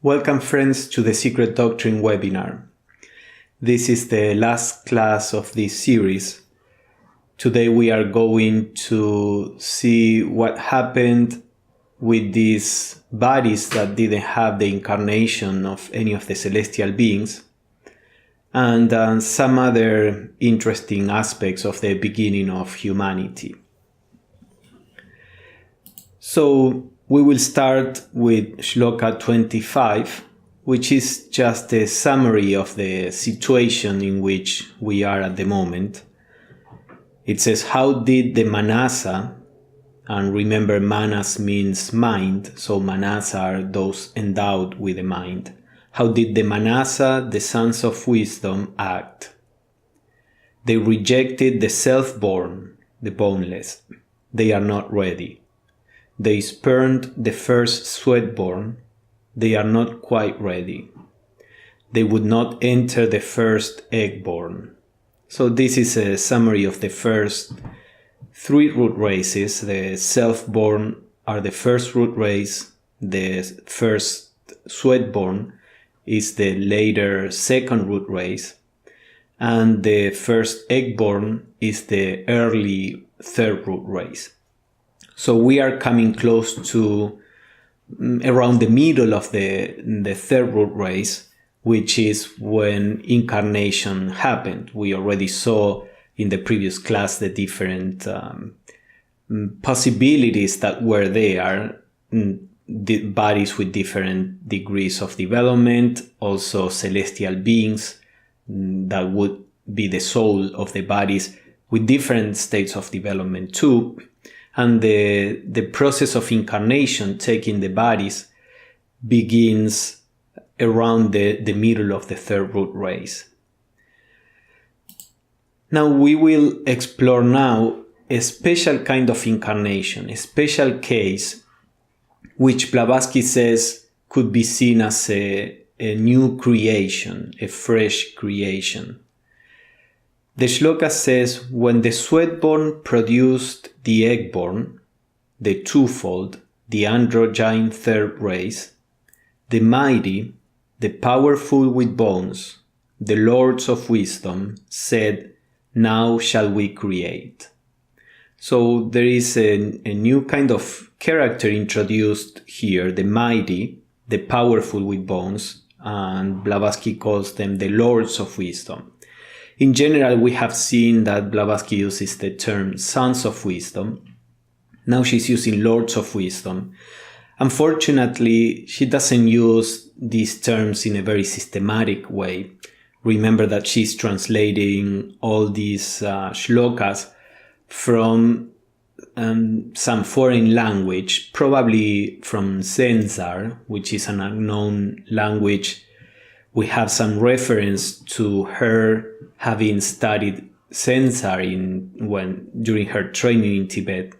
Welcome friends to the Secret Doctrine webinar. This is the last class of this series. Today we are going to see what happened with these bodies that didn't have the incarnation of any of the celestial beings, and some other interesting aspects of the beginning of humanity. So we will start with Shloka 25, which is just a summary of the situation in which we are at the moment. It says, how did the Manasa, and remember Manas means mind, so Manas are those endowed with a mind. How did the Manasa, the sons of wisdom, act? They rejected the self-born, the boneless. They are not ready. They spurned the first sweat-born. They are not quite ready. They would not enter the first egg-born. So this is a summary of the first three root races. The self-born are the first root race. The first sweat-born is the later second root race. And the first egg-born is the early third root race. So we are coming close to around the middle of the third root race, which is when incarnation happened. We already saw in the previous class the different possibilities that were there, the bodies with different degrees of development, also celestial beings that would be the soul of the bodies with different states of development too. And the process of incarnation, taking the bodies, begins around the middle of the third root race. Now we will explore now a special kind of incarnation, a special case, which Blavatsky says could be seen as a new creation, a fresh creation. The shloka says, when the sweat-born produced the egg-born, the twofold, the androgyne third race, the mighty, the powerful with bones, the lords of wisdom, said, now shall we create. So there is a new kind of character introduced here, the mighty, the powerful with bones, and Blavatsky calls them the lords of wisdom. In general, we have seen that Blavatsky uses the term sons of wisdom. Now she's using lords of wisdom. Unfortunately, she doesn't use these terms in a very systematic way. Remember that she's translating all these shlokas from some foreign language, probably from Zenzar, which is an unknown language. We have some reference to her having studied Zenzar during her training in Tibet.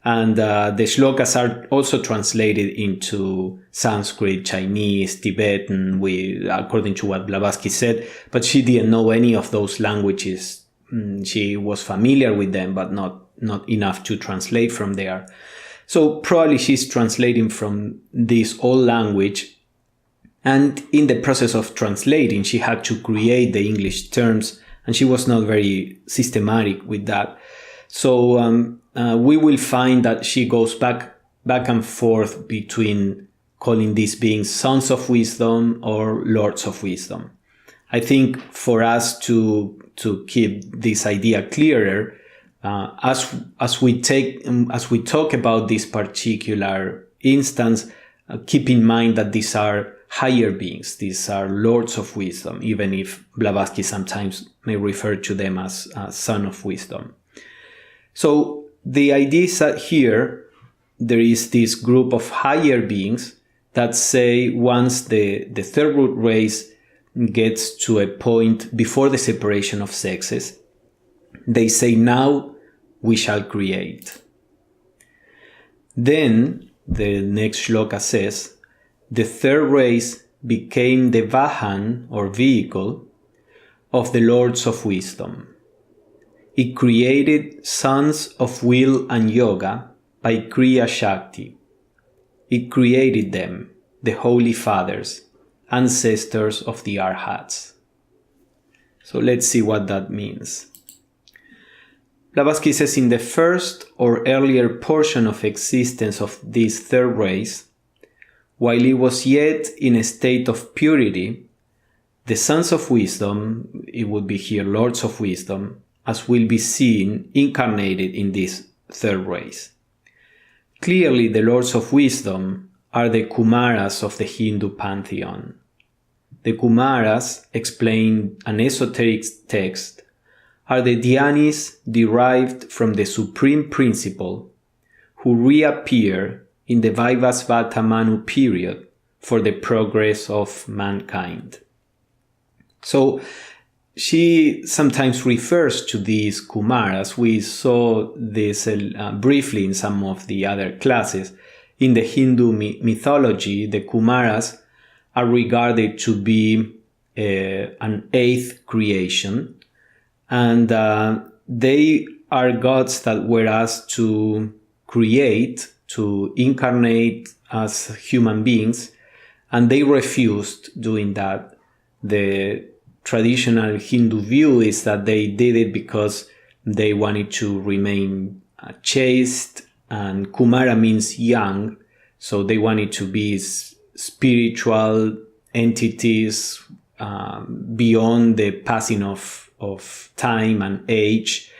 And the shlokas are also translated into Sanskrit, Chinese, Tibetan, according to what Blavatsky said, but she didn't know any of those languages. She was familiar with them, but not enough to translate from there. So probably she's translating from this old language. And in the process of translating, she had to create the English terms, and she was not very systematic with that. So we will find that she goes back and forth between calling these beings sons of wisdom or lords of wisdom. I think for us to keep this idea clearer, as we talk about this particular instance, keep in mind that these are higher beings. These are lords of wisdom, even if Blavatsky sometimes may refer to them as son of wisdom. So the idea is that here there is this group of higher beings that say once the third root race gets to a point before the separation of sexes, they say, now we shall create. Then the next shloka says, the third race became the vahan, or vehicle, of the lords of wisdom. It created sons of will and yoga by Kriya Shakti. It created them, the Holy Fathers, ancestors of the Arhats. So let's see what that means. Blavatsky says in the first or earlier portion of existence of this third race, while it was yet in a state of purity, the sons of wisdom, it would be here lords of wisdom, as will be seen, incarnated in this third race. Clearly, the lords of wisdom are the Kumaras of the Hindu pantheon. The Kumaras, explain an esoteric text, are the Dhyanis derived from the Supreme Principle who reappear in the Vaivasvata Manu period for the progress of mankind. So she sometimes refers to these Kumaras. We saw this briefly in some of the other classes. In the Hindu mythology, the Kumaras are regarded to be an eighth creation, and they are gods that were asked to create, to incarnate as human beings, and they refused doing that. The traditional Hindu view is that they did it because they wanted to remain chaste, and Kumara means young, so they wanted to be spiritual entities beyond the passing of time and age,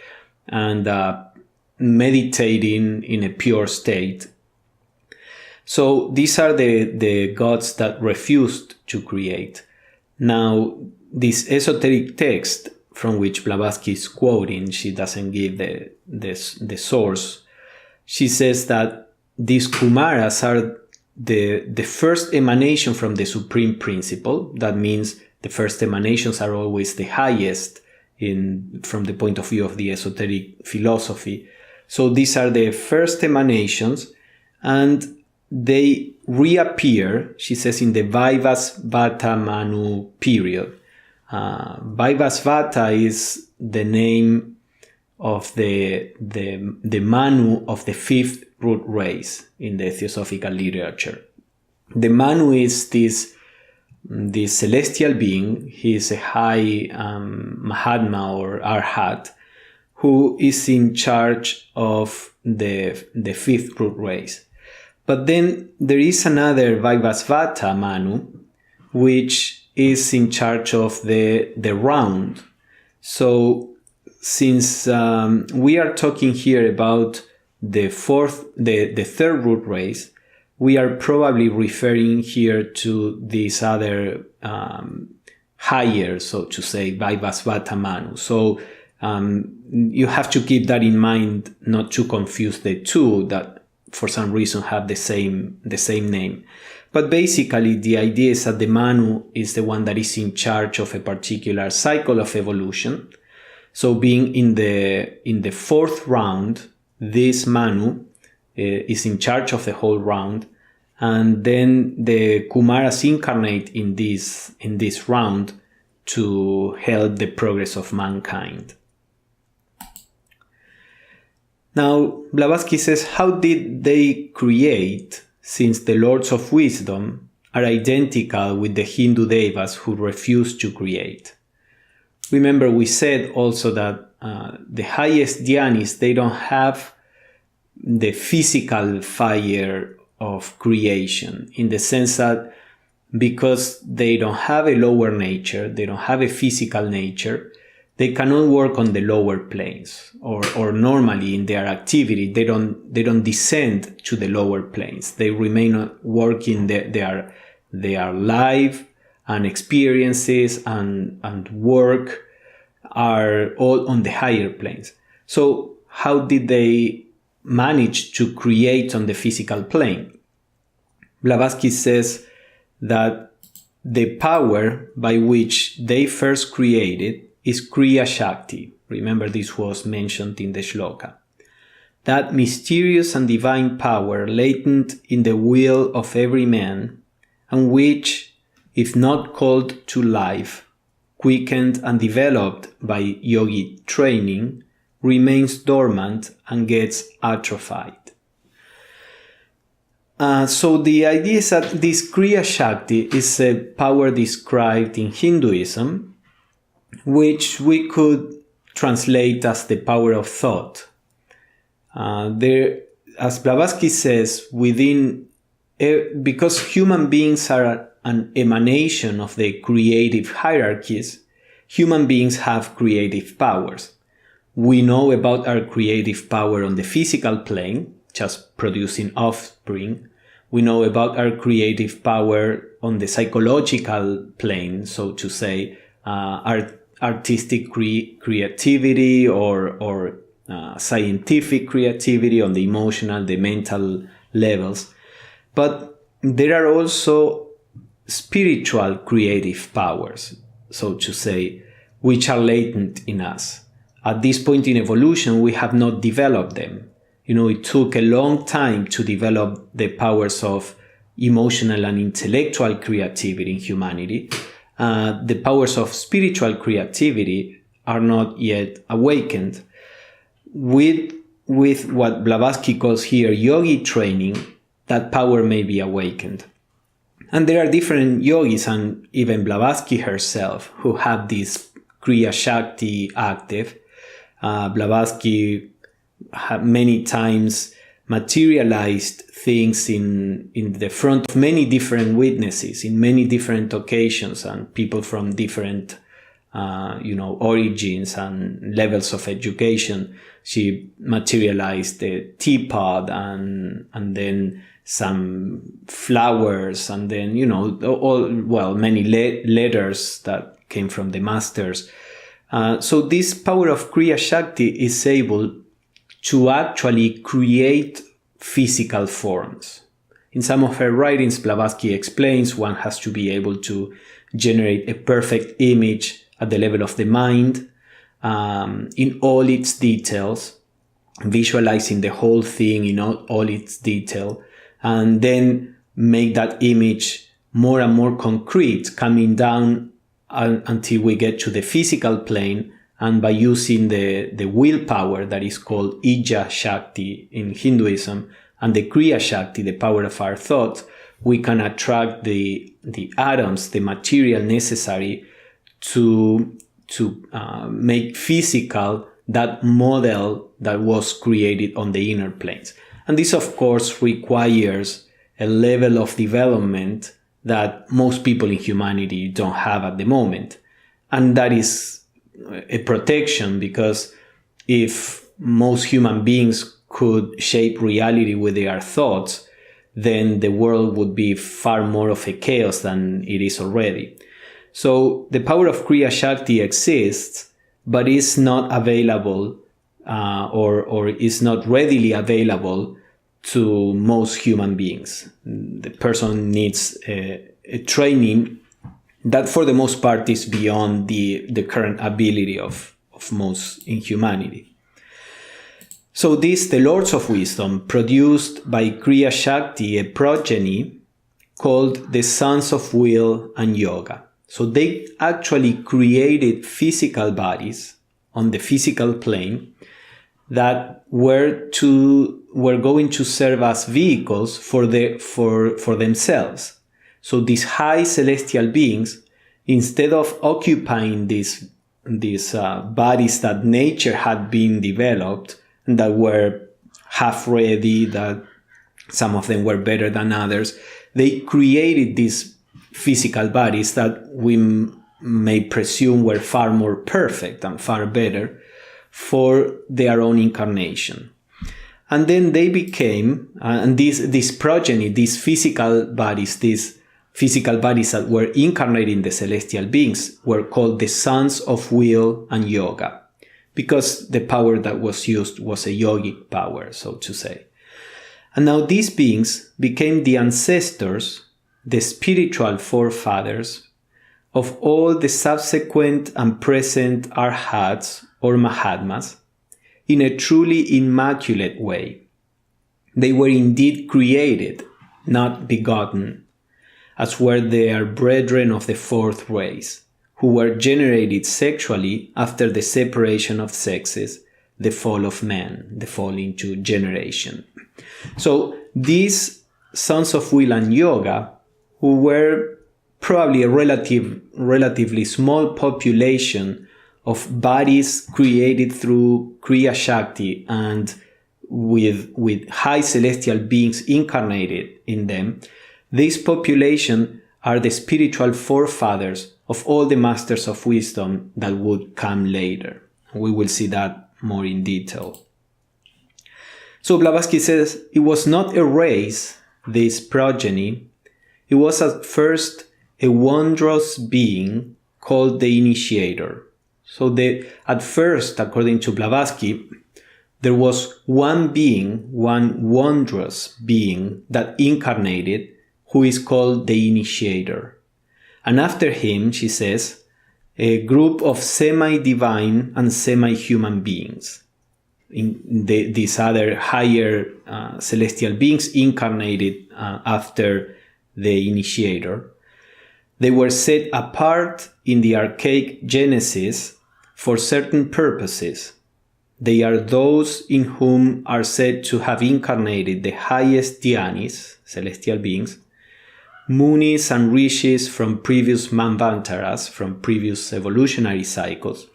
and meditating in a pure state. So these are the gods that refused to create. Now, this esoteric text from which Blavatsky is quoting, she doesn't give the source. She says that these Kumaras are the first emanation from the Supreme Principle. That means the first emanations are always the highest from the point of view of the esoteric philosophy. So these are the first emanations, and they reappear, she says, in the Vaivasvata Manu period. Vaivasvata is the name of the Manu of the fifth root race in the theosophical literature. The Manu is this celestial being. He is a high Mahatma or Arhat who is in charge of the fifth root race. But then there is another Vaivasvata Manu, which is in charge of the round. So since we are talking here about the third root race, we are probably referring here to this other higher, so to say, Vaivasvata Manu. So you have to keep that in mind, not to confuse the two that for some reason have the same name. But basically the idea is that the Manu is the one that is in charge of a particular cycle of evolution. So being in the fourth round, this Manu is in charge of the whole round, and then the Kumaras incarnate in this round to help the progress of mankind. Now, Blavatsky says, how did they create, since the Lords of Wisdom are identical with the Hindu devas who refused to create? Remember, we said also that the highest dhyanis, they don't have the physical fire of creation, in the sense that because they don't have a lower nature, they don't have a physical nature, they cannot work on the lower planes, or normally in their activity they don't descend to the lower planes. They remain working their life and experiences and work are all on the higher planes. So how did they manage to create on the physical plane? Blavatsky says that the power by which they first created is Kriya Shakti. Remember, this was mentioned in the shloka. That mysterious and divine power latent in the will of every man, and which, if not called to life, quickened and developed by yogi training, remains dormant and gets atrophied. So the idea is that this Kriya Shakti is a power described in Hinduism, which we could translate as the power of thought. As Blavatsky says, because human beings are an emanation of the creative hierarchies, human beings have creative powers. We know about our creative power on the physical plane, just producing offspring. We know about our creative power on the psychological plane, so to say, artistic creativity or scientific creativity on the emotional, the mental levels. But there are also spiritual creative powers, so to say, which are latent in us. At this point in evolution, we have not developed them. It took a long time to develop the powers of emotional and intellectual creativity in humanity. The powers of spiritual creativity are not yet awakened. With what Blavatsky calls here yogi training, that power may be awakened. And there are different yogis, and even Blavatsky herself, who have this Kriya Shakti active. Blavatsky had many times materialized things in the front of many different witnesses in many different occasions, and people from different origins and levels of education. She materialized the teapot and then some flowers, and then many letters that came from the masters. So this power of Kriya Shakti is able to actually create physical forms. In some of her writings, Blavatsky explains one has to be able to generate a perfect image at the level of the mind, in all its details, visualizing the whole thing in all its detail, and then make that image more and more concrete, coming down until we get to the physical plane. And by using the willpower that is called Ija Shakti in Hinduism, and the Kriya Shakti, the power of our thought, we can attract the atoms, the material necessary to make physical that model that was created on the inner planes. And this, of course, requires a level of development that most people in humanity don't have at the moment. And that is a protection, because if most human beings could shape reality with their thoughts, then the world would be far more of a chaos than it is already. So the power of Kriya Shakti exists, but is not available or is not readily available to most human beings. The person needs a training that for the most part is beyond the current ability of most in humanity. So the Lords of Wisdom produced by Kriya Shakti a progeny called the Sons of Will and Yoga. So they actually created physical bodies on the physical plane that were going to serve as vehicles for themselves. So these high celestial beings, instead of occupying these bodies that nature had been developed, that were half ready, that some of them were better than others, they created these physical bodies that we may presume were far more perfect and far better for their own incarnation. And then they became, and this progeny, these physical bodies that were incarnating the celestial beings were called the Sons of Will and Yoga, because the power that was used was a yogic power, so to say. And now these beings became the ancestors, the spiritual forefathers of all the subsequent and present arhats or mahatmas in a truly immaculate way. They were indeed created, not begotten, as were their brethren of the fourth race, who were generated sexually after the separation of sexes, the fall of man, the fall into generation. So these sons of will and yoga, who were probably a relatively small population of bodies created through Kriya Shakti and with high celestial beings incarnated in them. This population are the spiritual forefathers of all the masters of wisdom that would come later. We will see that more in detail. So Blavatsky says it was not a race, this progeny. It was at first a wondrous being called the initiator. So at first, according to Blavatsky, there was one being, one wondrous being that incarnated, who is called the initiator. And after him, she says, a group of semi-divine and semi-human beings. These other higher celestial beings incarnated after the initiator. They were set apart in the archaic Genesis for certain purposes. They are those in whom are said to have incarnated the highest dhyanis, celestial beings, munis and rishis from previous manvantaras, from previous evolutionary cycles,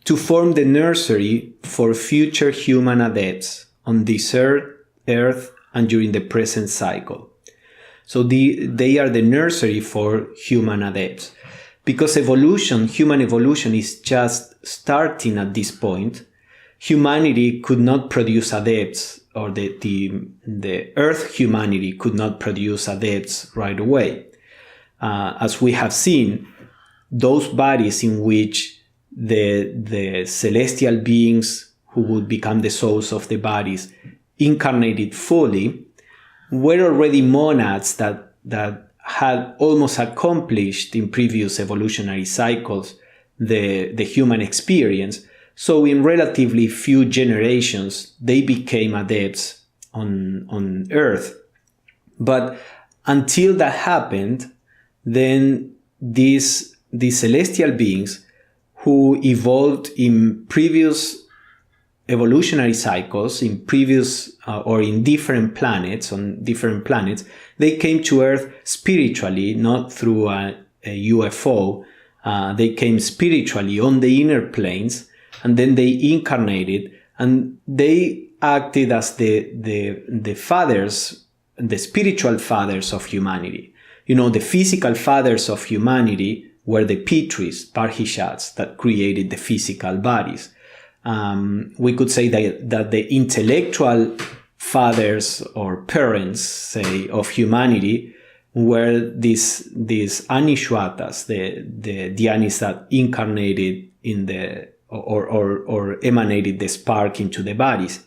to form the nursery for future human adepts on this earth and during the present cycle. So they are the nursery for human adepts. Because human evolution is just starting at this point, humanity could not produce adepts, or the earth humanity could not produce adepts right away. As we have seen, those bodies in which the celestial beings who would become the souls of the bodies incarnated fully were already monads that had almost accomplished in previous evolutionary cycles the human experience. So in relatively few generations, they became adepts on Earth. But until that happened, then these celestial beings who evolved in previous evolutionary cycles, in previous or in different planets, they came to Earth spiritually, not through a UFO. They came spiritually on the inner planes, and then they incarnated, and they acted as the fathers, the spiritual fathers of humanity. The physical fathers of humanity were the Pitris, Parhishats, that created the physical bodies. We could say that the intellectual fathers or parents, say, of humanity were these Anishwatas, the dhyanis that incarnated in the or emanated the spark into the bodies.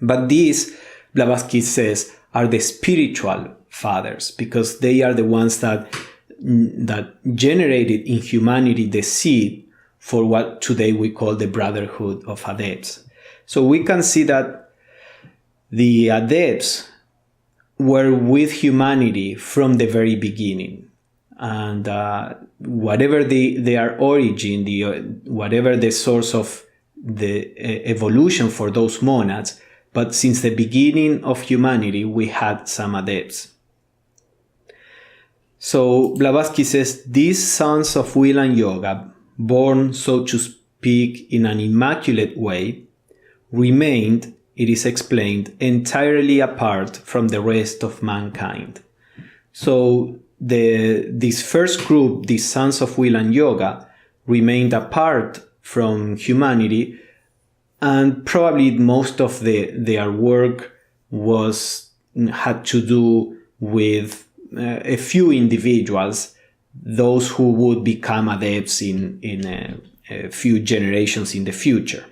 But these, Blavatsky says, are the spiritual fathers, because they are the ones that generated in humanity the seed for what today we call the brotherhood of adepts. So we can see that the adepts were with humanity from the very beginning. And whatever their origin, whatever the source of the evolution for those monads, but since the beginning of humanity, we had some adepts. So Blavatsky says, these sons of will and yoga, born, so to speak, in an immaculate way, remained, it is explained, entirely apart from the rest of mankind. So this first group, these sons of will and yoga, remained apart from humanity, and probably most of their work had to do with a few individuals, those who would become adepts in a few generations in the future.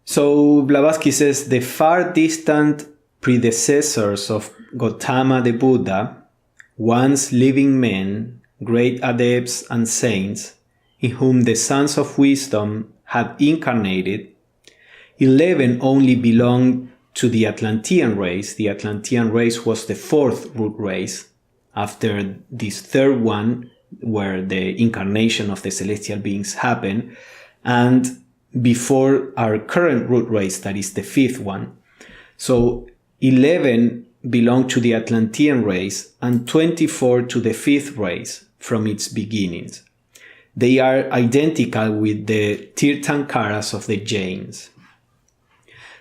So Blavatsky says, the far distant predecessors of Gautama the Buddha, once living men, great adepts and saints, in whom the sons of wisdom had incarnated, 11 only belonged to the Atlantean race. The Atlantean race was the fourth root race, after this third one, where the incarnation of the celestial beings happened, and before our current root race, that is the fifth one. So 11 belong to the Atlantean race and 24 to the fifth race from its beginnings. They are identical with the Tirthankaras of the Jains.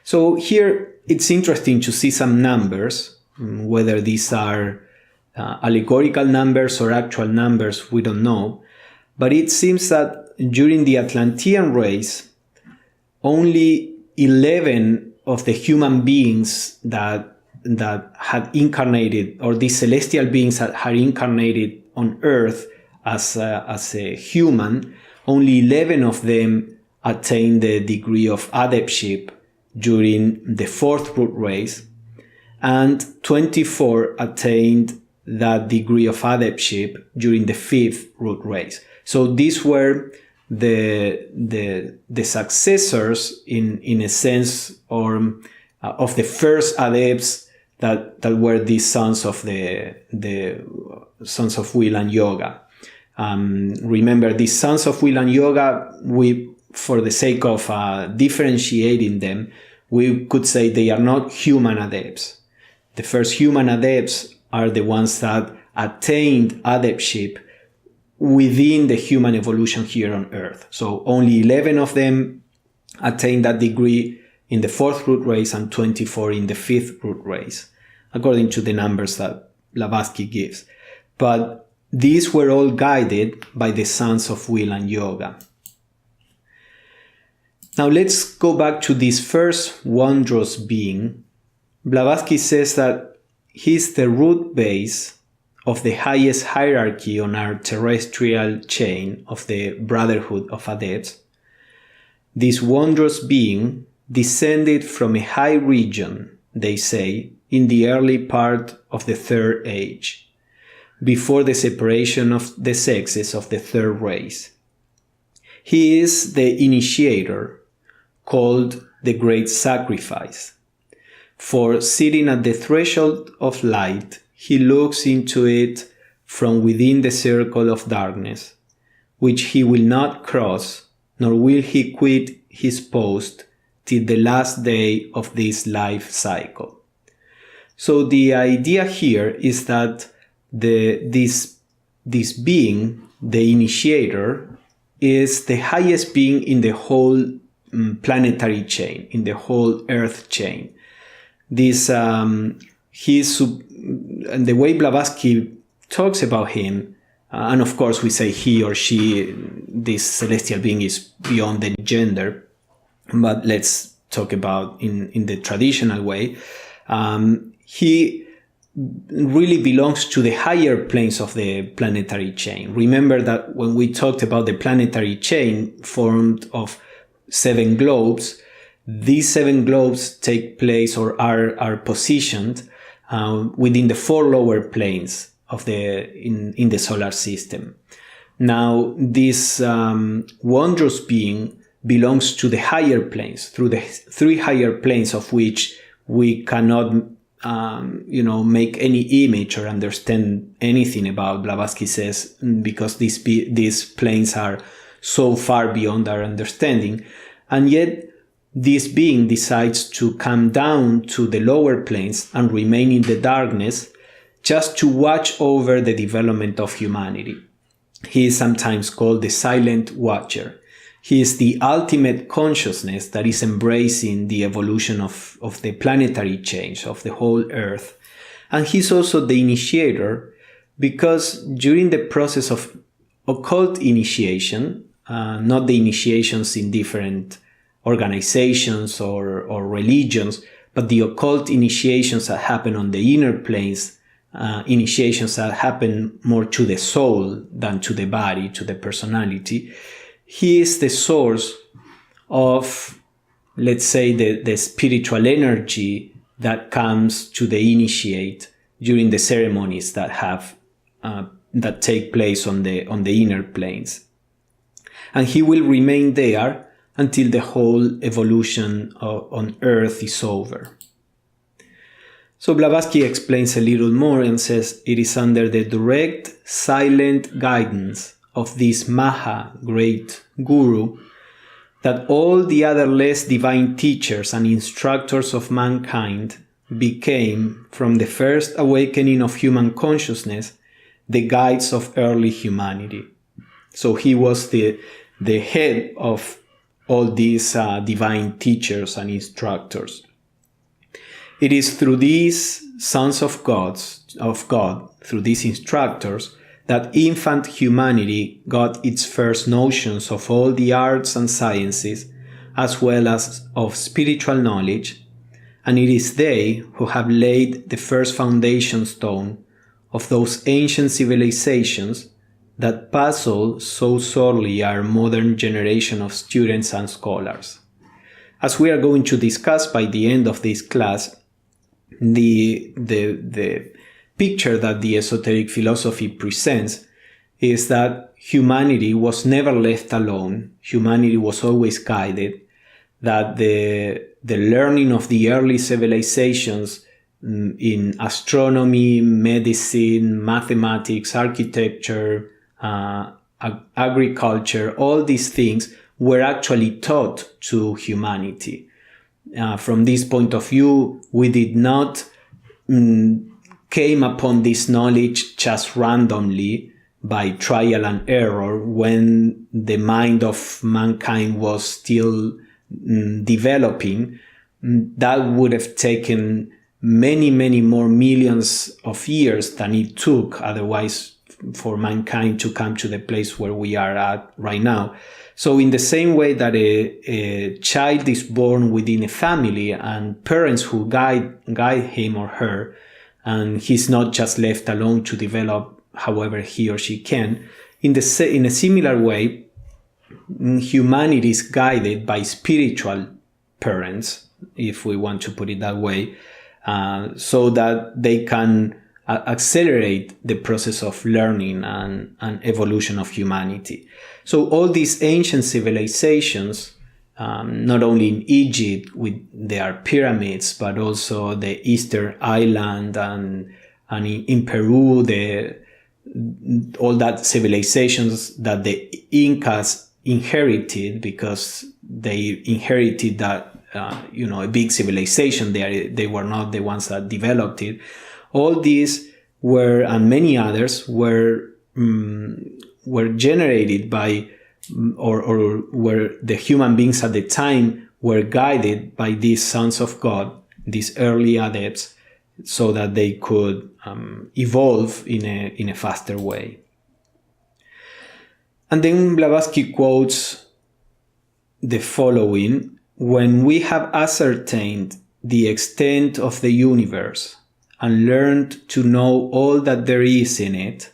So here it's interesting to see some numbers, whether these are allegorical numbers or actual numbers, we don't know. But it seems that during the Atlantean race, only 11 of the human beings that had incarnated, or these celestial beings that had incarnated on Earth as a human, only 11 of them attained the degree of adeptship during the fourth root race, and 24 attained that degree of adeptship during the fifth root race. So these were the successors in a sense, or of the first adepts that were these sons of the sons of will and yoga. Remember, these sons of will and yoga, for the sake of differentiating them, we could say they are not human adepts. The first human adepts are the ones that attained adeptship within the human evolution here on Earth. So only 11 of them attained that degree in the fourth root race and 24 in the fifth root race, according to the numbers that Blavatsky gives. But these were all guided by the sons of will and yoga. Now let's go back to this first wondrous being. Blavatsky says that he's the root base of the highest hierarchy on our terrestrial chain of the Brotherhood of Adepts. This wondrous being descended from a high region, they say, in the early part of the Third Age, before the separation of the sexes of the third race. He is the initiator, called the Great Sacrifice. For sitting at the threshold of light, he looks into it from within the circle of darkness, which he will not cross, nor will he quit his post till the last day of this life cycle. So the idea here is that this being, the initiator, is the highest being in the whole planetary chain, in the whole Earth chain. This and the way Blavatsky talks about him, and of course we say he or she, this celestial being is beyond the gender, but let's talk about in the traditional way. He really belongs to the higher planes of the planetary chain. Remember that when we talked about the planetary chain formed of 7 globes, these 7 globes take place or are positioned within the 4 lower planes of in the solar system. Now, this wondrous being belongs to the higher planes, through the 3 higher planes of which we cannot make any image or understand anything about, Blavatsky says, because these planes are so far beyond our understanding. And yet, this being decides to come down to the lower planes and remain in the darkness just to watch over the development of humanity. He is sometimes called the Silent Watcher. He is the ultimate consciousness that is embracing the evolution of the planetary change of the whole Earth. And he's also the initiator because during the process of occult initiation, not the initiations in different organizations or religions, but the occult initiations that happen on the inner planes, initiations that happen more to the soul than to the body, to the personality. He is the source of, let's say, the spiritual energy that comes to the initiate during the ceremonies that take place on the inner planes. And he will remain there until the whole evolution on Earth is over. So Blavatsky explains a little more and says it is under the direct, silent guidance of this Maha, great Guru, that all the other less divine teachers and instructors of mankind became, from the first awakening of human consciousness, the guides of early humanity. So he was the head of all these divine teachers and instructors. It is through these sons of God, through these instructors, that infant humanity got its first notions of all the arts and sciences, as well as of spiritual knowledge, and it is they who have laid the first foundation stone of those ancient civilizations that puzzle so sorely our modern generation of students and scholars. As we are going to discuss by the end of this class, the picture that the esoteric philosophy presents is that humanity was never left alone. Humanity was always guided, that the learning of the early civilizations in astronomy, medicine, mathematics, architecture, agriculture, all these things were actually taught to humanity. From this point of view, we did not came upon this knowledge just randomly by trial and error when the mind of mankind was still developing. That would have taken many, many more millions of years than it took otherwise for mankind to come to the place where we are at right now. So in the same way that a child is born within a family and parents who guide him or her, and he's not just left alone to develop however he or she can, in a similar way, humanity is guided by spiritual parents, if we want to put it that way, so that they can accelerate the process of learning and evolution of humanity. So all these ancient civilizations, not only in Egypt with their pyramids, but also the Eastern Island and in Peru, all that civilizations that the Incas inherited, because they inherited that a big civilization. They were not the ones that developed it. All these were, and many others were generated by, or were the human beings at the time were guided by these sons of God, these early adepts, so that they could evolve in a faster way. And then Blavatsky quotes the following: "When we have ascertained the extent of the universe and learned to know all that there is in it,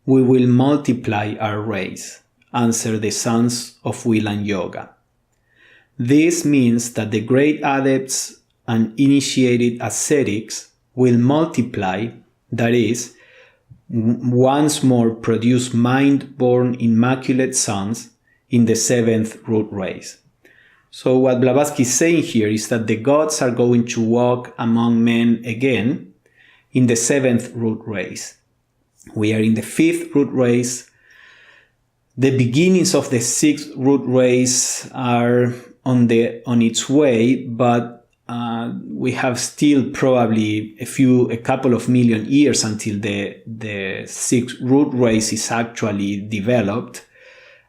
we will multiply our race," answer the sons of will and yoga. This means that the great adepts and initiated ascetics will multiply, that is, once more produce mind-born immaculate sons in the seventh root race. So what Blavatsky is saying here is that the gods are going to walk among men again in the seventh root race. We are in the fifth root race. The beginnings of the sixth root race are on its way, but we have still probably a couple of million years until the sixth root race is actually developed.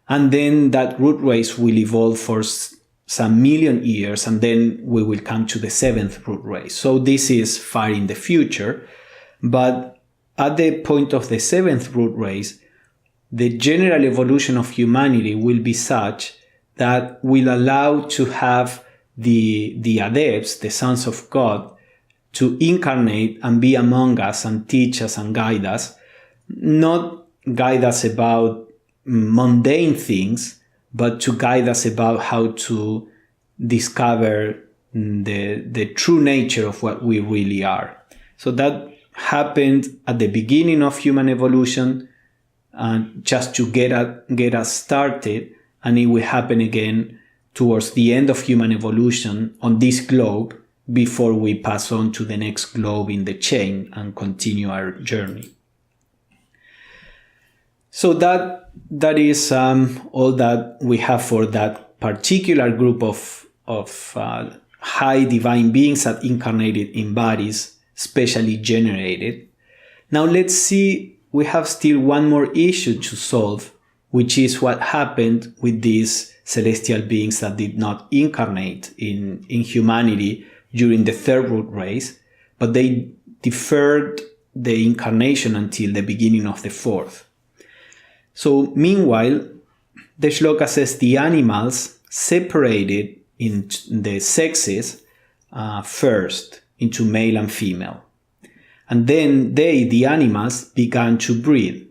And then that root race will evolve for some million years, and then we will come to the seventh root race. So this is far in the future, but at the point of the seventh root race, the general evolution of humanity will be such that will allow to have the adepts, the sons of God, to incarnate and be among us and teach us and guide us, not guide us about mundane things, but to guide us about how to discover the true nature of what we really are. So that happened at the beginning of human evolution, just to get us started, and it will happen again towards the end of human evolution on this globe before we pass on to the next globe in the chain and continue our journey. So that is all that we have for that particular group of high divine beings that incarnated in bodies specially generated. Now let's see, we have still one more issue to solve, which is what happened with these celestial beings that did not incarnate in humanity during the third root race, but they deferred the incarnation until the beginning of the fourth. So meanwhile, the shloka says the animals separated in the sexes first into male and female. And then they, the animals, began to breed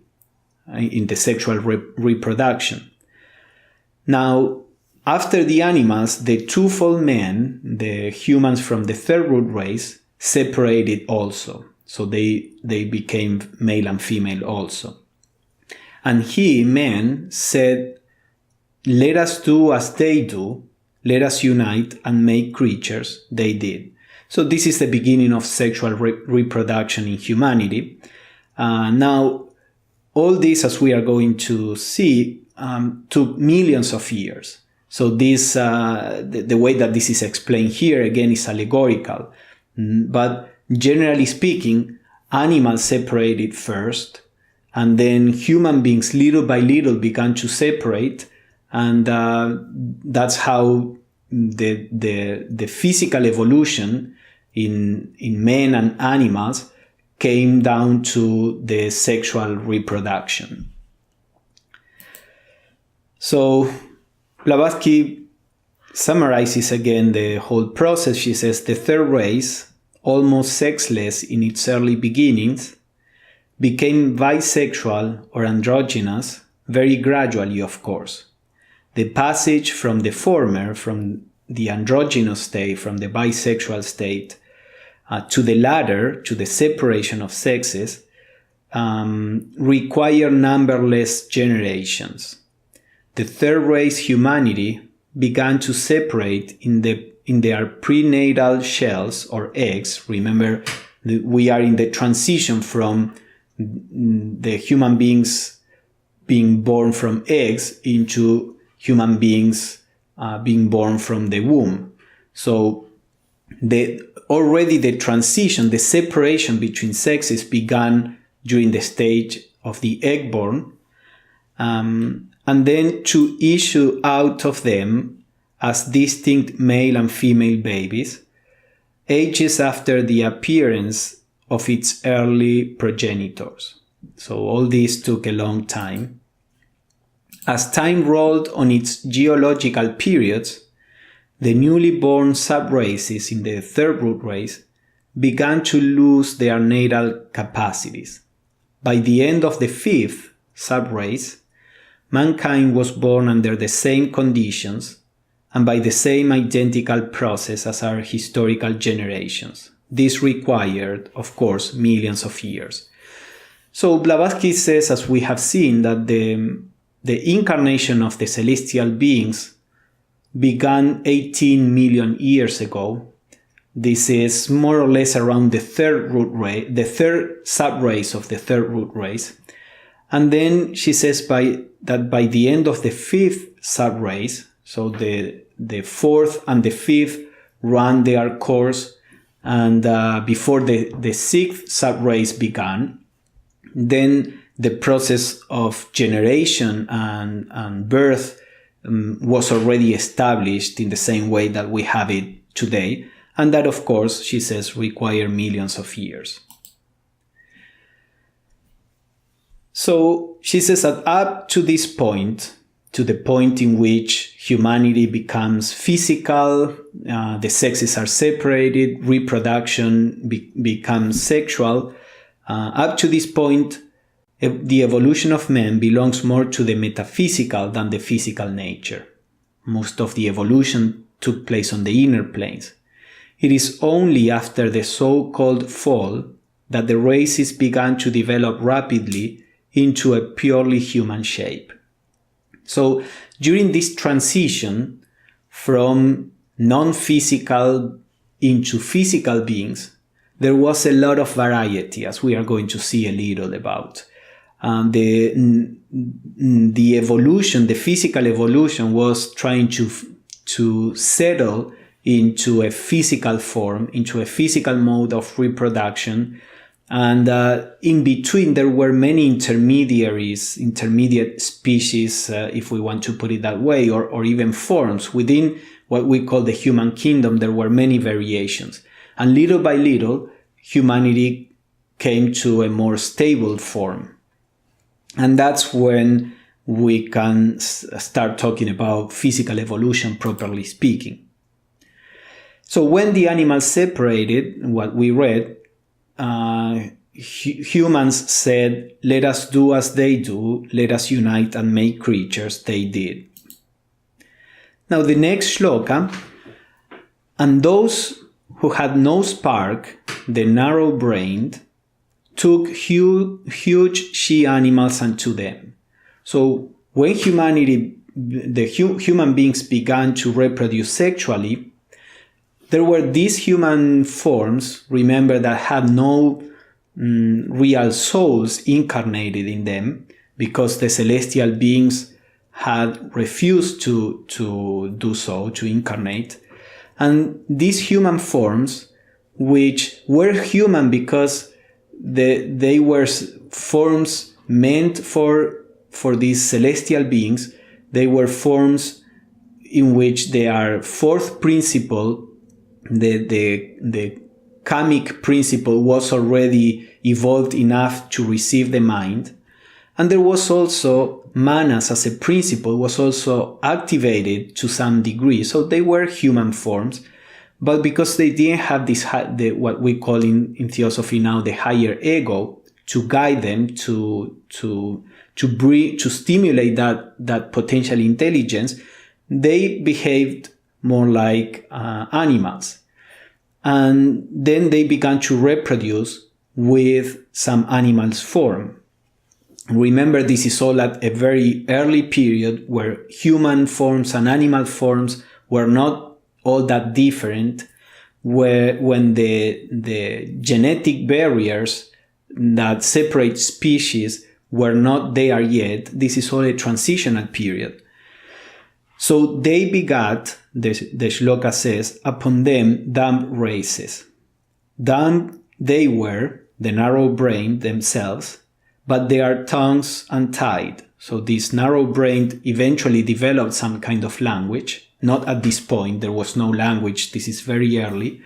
in the sexual reproduction. Now, after the animals, the twofold men, the humans from the third root race, separated also. So they became male and female also. And he, men, said, "Let us do as they do, let us unite and make creatures." They did. So this is the beginning of sexual reproduction in humanity. Now, all this, as we are going to see, took millions of years. So this, the way that this is explained here, again, is allegorical. But generally speaking, animals separated first, and then human beings, little by little, began to separate, and that's how the physical evolution in men and animals came down to the sexual reproduction. So Blavatsky summarizes again the whole process. She says, the third race, almost sexless in its early beginnings, became bisexual or androgynous very gradually, of course. The passage from the former, from the androgynous state, from the bisexual state, to the latter, to the separation of sexes, require numberless generations. The third race humanity began to separate in their prenatal shells or eggs. Remember, we are in the transition from the human beings being born from eggs into human beings being born from the womb. So already the transition, the separation between sexes began during the stage of the egg-born, and then to issue out of them as distinct male and female babies, ages after the appearance of its early progenitors. So all this took a long time. As time rolled on its geological periods, the newly born sub-races in the third root race began to lose their natal capacities. By the end of the fifth sub-race, mankind was born under the same conditions and by the same identical process as our historical generations. This required, of course, millions of years. So Blavatsky says, as we have seen, that the incarnation of the celestial beings began 18 million years ago. This is more or less around the third root race, the third sub-race of the third root race. And then she says that by the end of the fifth sub-race, so the fourth and the fifth ran their course, and before the sixth sub-race began, then the process of generation and birth was already established in the same way that we have it today. And that, of course, she says, require millions of years. So she says that up to this point, to the point in which humanity becomes physical, the sexes are separated, reproduction becomes sexual, up to this point, the evolution of man belongs more to the metaphysical than the physical nature. Most of the evolution took place on the inner planes. It is only after the so-called fall that the races began to develop rapidly into a purely human shape. So during this transition from non-physical into physical beings, there was a lot of variety, as we are going to see a little about. The evolution, the physical evolution, was trying to settle into a physical form, into a physical mode of reproduction. And in between, there were many intermediate species, if we want to put it that way, or even forms. Within what we call the human kingdom, there were many variations. And little by little, humanity came to a more stable form. And that's when we can start talking about physical evolution, properly speaking. So when the animals separated, what we read, humans said, let us do as they do, let us unite and make creatures. They did. Now the next shloka, and those who had no spark, the narrow-brained, took huge she-animals unto them. So when the human beings began to reproduce sexually, there were these human forms, remember, that had no real souls incarnated in them, because the celestial beings had refused to do so, to incarnate. And these human forms, which were human because they were forms meant for these celestial beings, they were forms in which their fourth principle, the kamic principle, was already evolved enough to receive the mind. And there was also manas as a principle was also activated to some degree. So they were human forms, but because they didn't have this what we call in theosophy now the higher ego to guide them to stimulate that potential intelligence, they behaved more like animals. And then they began to reproduce with some animal's form. Remember, this is all at a very early period where human forms and animal forms were not all that different, when the genetic barriers that separate species were not there yet. This is all a transitional period. So they begat, the shloka says, upon them dumb races. Dumb they were, the narrow-brained themselves, but their tongues untied. So these narrow-brained eventually developed some kind of language. Not at this point, there was no language, this is very early.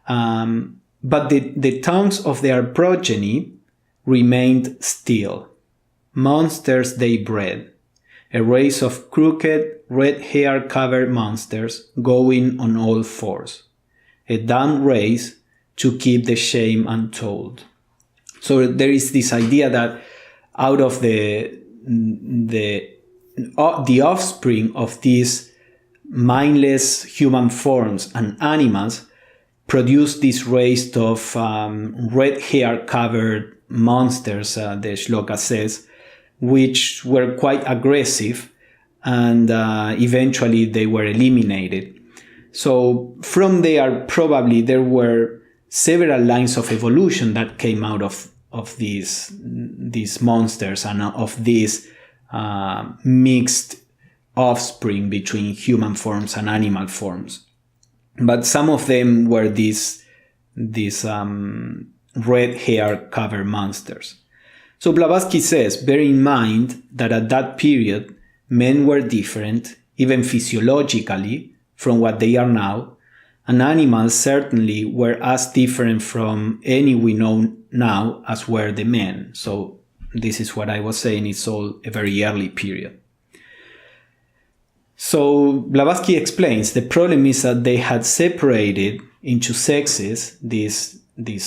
But the tongues of their progeny remained still. Monsters they bred, a race of crooked, red hair-covered monsters going on all fours. A dumb race to keep the shame untold. So there is this idea that out of the offspring of these mindless human forms and animals produced this race of red hair covered monsters, the shloka says, which were quite aggressive, and eventually they were eliminated. So from there, probably there were several lines of evolution that came out of these monsters and of this mixed offspring between human forms and animal forms. But some of them were these red hair covered monsters. So Blavatsky says, bear in mind that at that period, men were different, even physiologically, from what they are now, and animals certainly were as different from any we know now as were the men. So this is what I was saying, it's all a very early period. So Blavatsky explains the problem is that they had separated into sexes, these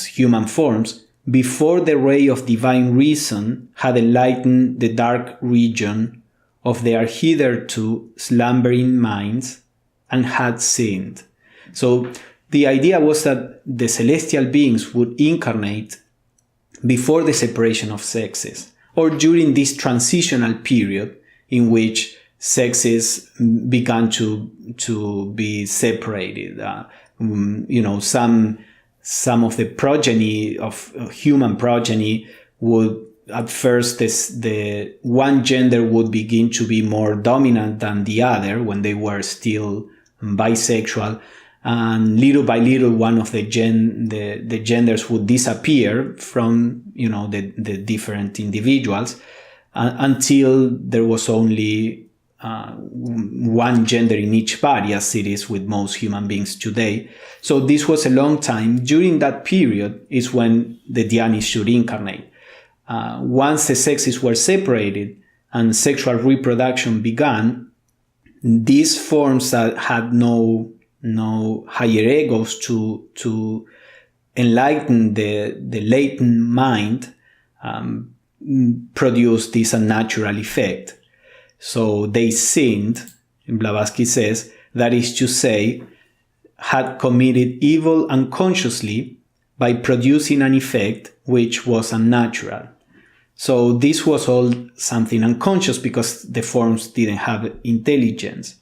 human forms, before the ray of divine reason had enlightened the dark region of their hitherto slumbering minds and had sinned. So the idea was that the celestial beings would incarnate before the separation of sexes, or during this transitional period in which sexes began to be separated. Some of the progeny of human progeny would at first the one gender would begin to be more dominant than the other when they were still bisexual, and little by little one of the genders would disappear from the different individuals, until there was only one gender in each body, as it is with most human beings today. So this was a long time. During that period is when the Dhyanis should incarnate. Once the sexes were separated and sexual reproduction began, these forms that had no higher egos to enlighten the latent mind produced this unnatural effect. So they sinned, Blavatsky says, that is to say, had committed evil unconsciously by producing an effect which was unnatural. So this was all something unconscious because the forms didn't have intelligence.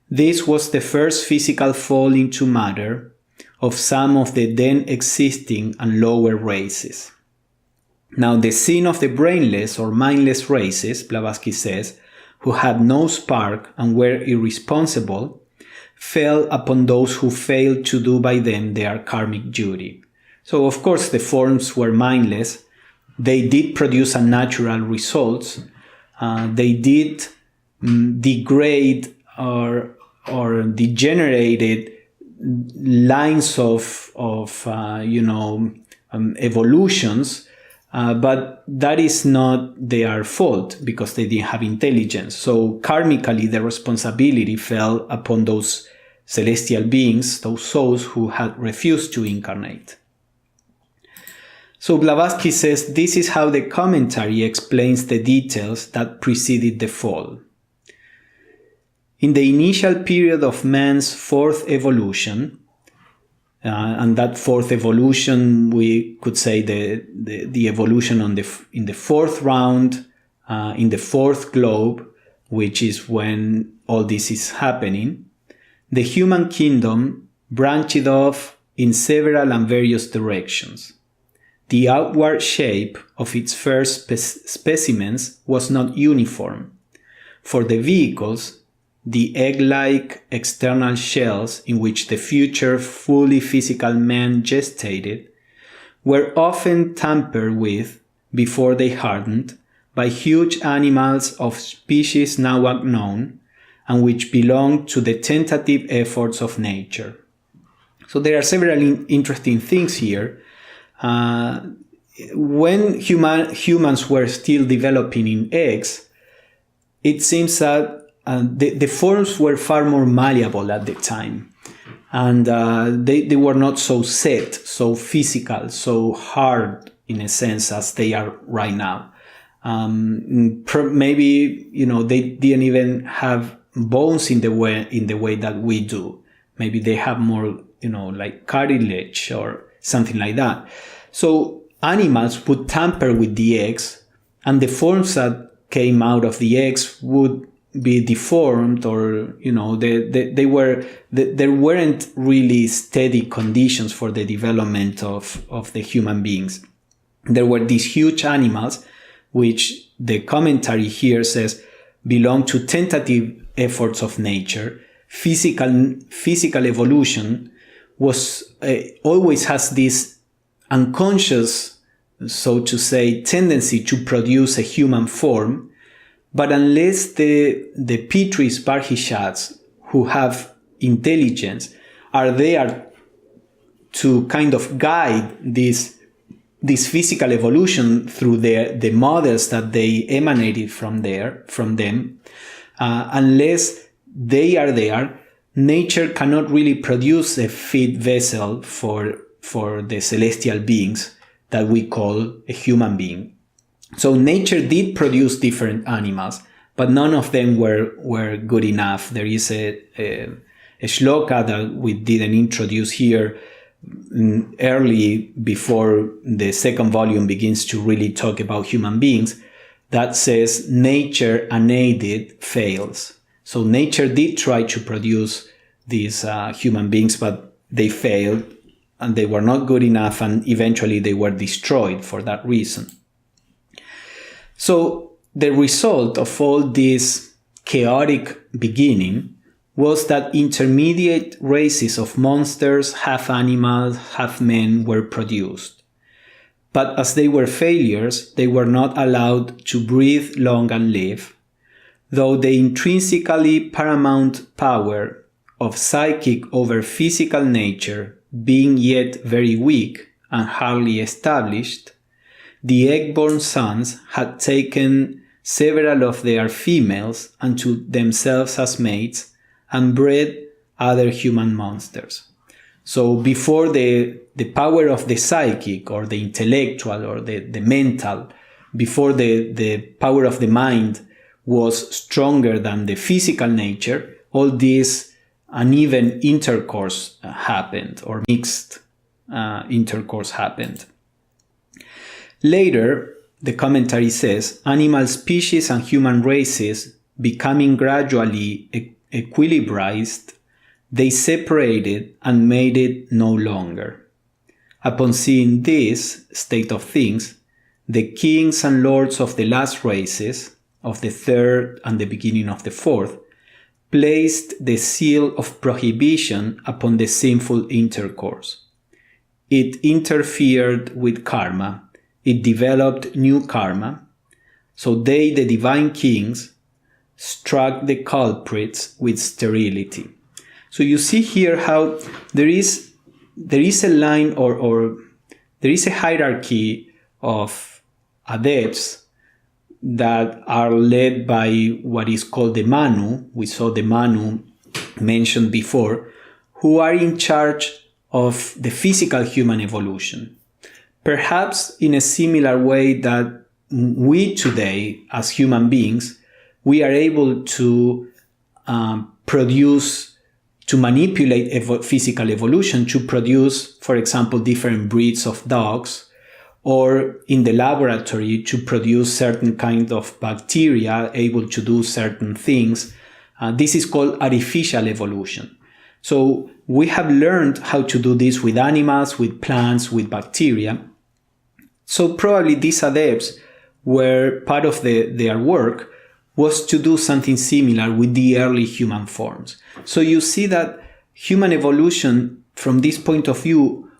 This was the first physical fall into matter of some of the then existing and lower races. Now the sin of the brainless or mindless races, Blavatsky says, who had no spark and were irresponsible, fell upon those who failed to do by them their karmic duty. So of course the forms were mindless. They did produce unnatural results. They did degrade or degenerated lines of evolutions. But that is not their fault because they didn't have intelligence. So karmically, the responsibility fell upon those celestial beings, those souls who had refused to incarnate. So Blavatsky says this is how the commentary explains the details that preceded the fall. In the initial period of man's fourth evolution, and that fourth evolution, we could say the evolution in the fourth round, in the fourth globe, which is when all this is happening, the human kingdom branched off in several and various directions. The outward shape of its first specimens was not uniform. For the vehicles, the egg-like external shells in which the future fully physical man gestated were often tampered with before they hardened by huge animals of species now unknown and which belonged to the tentative efforts of nature. So there are several interesting things here. When humans were still developing in eggs, it seems that the forms were far more malleable at the time, and they were not so set, so physical, so hard in a sense as they are right now. Maybe they didn't even have bones in the way that we do. Maybe they have more like cartilage or something like that. So animals would tamper with the eggs, and the forms that came out of the eggs would be deformed, or there weren't really steady conditions for the development of the human beings. There were these huge animals, which the commentary here says belong to tentative efforts of nature. Physical evolution was always has this unconscious, so to say, tendency to produce a human form. But unless the Pitris Barhishats, who have intelligence, are there to kind of guide this physical evolution through the models that they emanated from them, unless they are there, nature cannot really produce a fit vessel for the celestial beings that we call a human being. So nature did produce different animals, but none of them were good enough. There is a shloka that we didn't introduce here early, before the second volume begins to really talk about human beings, that says nature unaided fails. So nature did try to produce these human beings, but they failed and they were not good enough, and eventually they were destroyed for that reason. So the result of all this chaotic beginning was that intermediate races of monsters, half animals, half men, were produced. But as they were failures, they were not allowed to breathe long and live, though the intrinsically paramount power of psychic over physical nature being yet very weak and hardly established, the egg-born sons had taken several of their females unto themselves as mates and bred other human monsters. So before the power of the psychic or the intellectual or the mental, before the power of the mind was stronger than the physical nature, all this uneven intercourse happened, or mixed intercourse happened. Later, the commentary says, animal species and human races becoming gradually equilibrized, they separated and made it no longer. Upon seeing this state of things, the kings and lords of the last races, of the third and the beginning of the fourth, placed the seal of prohibition upon the sinful intercourse. It interfered with karma. It developed new karma. So they, the divine kings, struck the culprits with sterility. So you see here how there is a line or there is a hierarchy of adepts that are led by what is called the Manu. We saw the Manu mentioned before, who are in charge of the physical human evolution. Perhaps in a similar way that we today, as human beings, we are able to to manipulate physical evolution to produce, for example, different breeds of dogs, or in the laboratory to produce certain kind of bacteria able to do certain things. This is called artificial evolution. So we have learned how to do this with animals, with plants, with bacteria. So probably these adepts were part of their work was to do something similar with the early human forms. So you see that human evolution, from this point of view,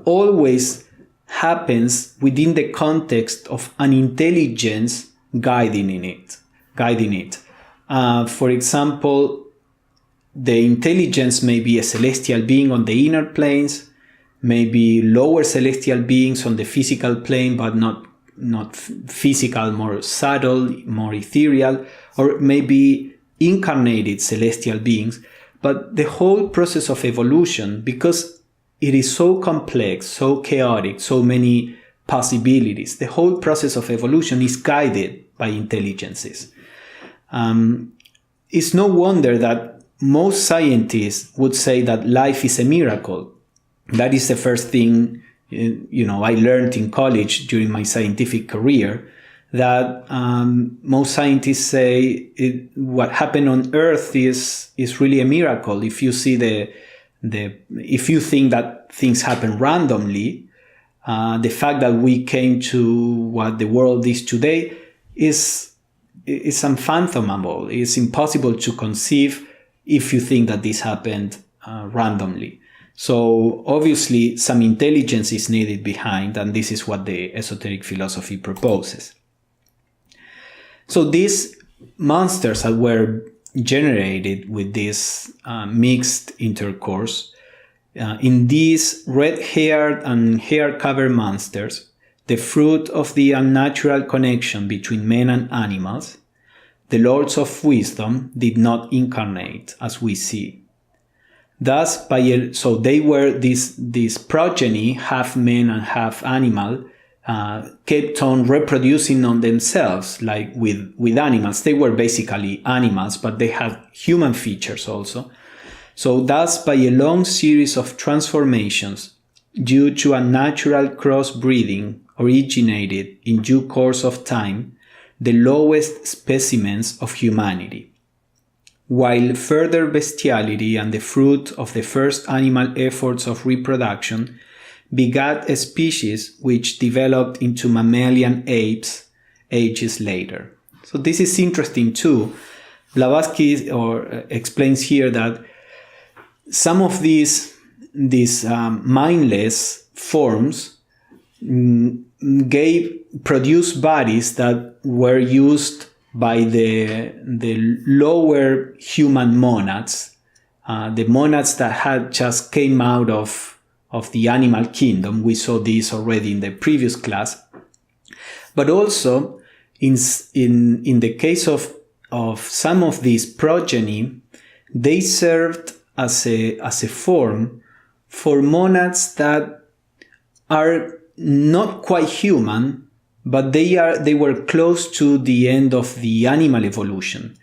always happens within the context of an intelligence guiding it. For example, the intelligence may be a celestial being on the inner planes, maybe lower celestial beings on the physical plane, but not physical, more subtle, more ethereal, or maybe incarnated celestial beings. But the whole process of evolution, because it is so complex, so chaotic, so many possibilities, the whole process of evolution is guided by intelligences. It's no wonder that most scientists would say that life is a miracle. That is the first thing I learned in college during my scientific career, that most scientists say what happened on Earth is really a miracle. If you see if you think that things happen randomly, the fact that we came to what the world is today is unfathomable. It's impossible to conceive if you think that this happened randomly. So obviously some intelligence is needed behind, and this is what the esoteric philosophy proposes. So these monsters that were generated with this mixed intercourse, in these red-haired and hair-covered monsters, the fruit of the unnatural connection between men and animals, the lords of wisdom did not incarnate, as we see. Thus, so they were this progeny, half man and half animal, kept on reproducing on themselves, like with animals. They were basically animals, but they had human features also. So thus, by a long series of transformations, due to a natural crossbreeding originated in due course of time, the lowest specimens of humanity, while further bestiality and the fruit of the first animal efforts of reproduction begat a species which developed into mammalian apes, ages later. So this is interesting too. Blavatsky explains here that some of these mindless forms produced bodies that were used by the lower human monads, the monads that had just came out of the animal kingdom. We saw this already in the previous class. But also, in the case of some of these progeny, they served as a form for monads that are not quite human, but they were close to the end of the animal evolution.